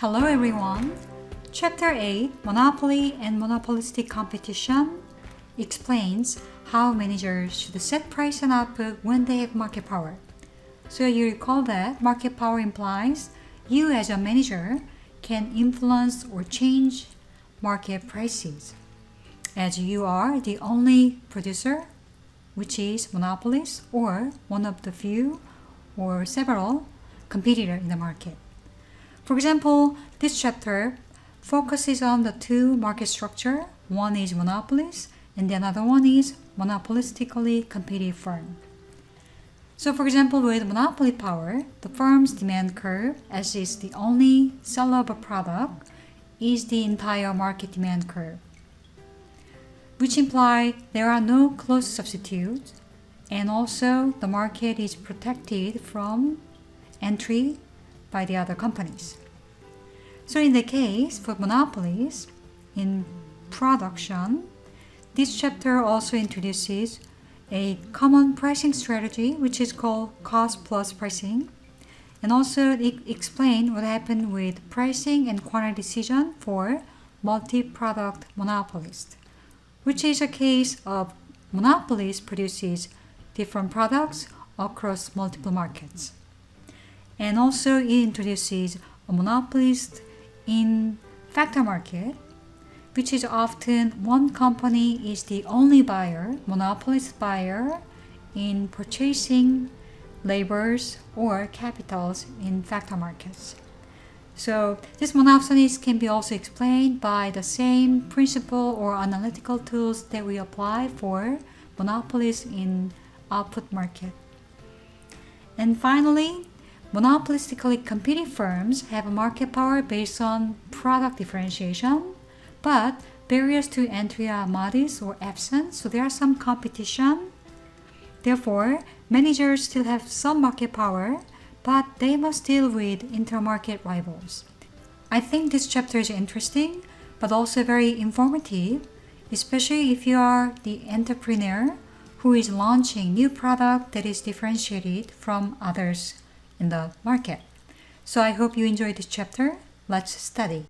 Hello everyone! Chapter 8, Monopoly and Monopolistic Competition, explains how managers should set price and output when they have market power. So you recall that market power implies you as a manager can influence or change market prices, as you are the only producer, which is monopolist or one of the few or several competitors in the market. For example, this chapter focuses on the two market structure. One is monopolist and the another one is monopolistically competitive firm. So for example, with monopoly power, the firm's demand curve, as is the only seller of a product, is the entire market demand curve, which imply there are no close substitutes, and also the market is protected from entry by the other companies. So in the case for monopolies in production, this chapter also introduces a common pricing strategy which is called cost plus pricing, and also it explains what happened with pricing and quantity decision for multi-product monopolist, which is a case of monopolist produces different products across multiple markets. And also it introduces a monopolist in factor market, which is often one company is the only buyer, monopolist buyer, in purchasing labors or capitals in factor markets. So this monopolist can be also explained by the same principle or analytical tools that we apply for monopolists in output market. And finally, monopolistically competing firms have a market power based on product differentiation, but barriers to entry are modest or absent, so there are some competition. Therefore, managers still have some market power, but they must deal with intermarket rivals. I think this chapter is interesting, but also very informative, especially if you are the entrepreneur who is launching new product that is differentiated from others in the market. So I hope you enjoyed this chapter. Let's study.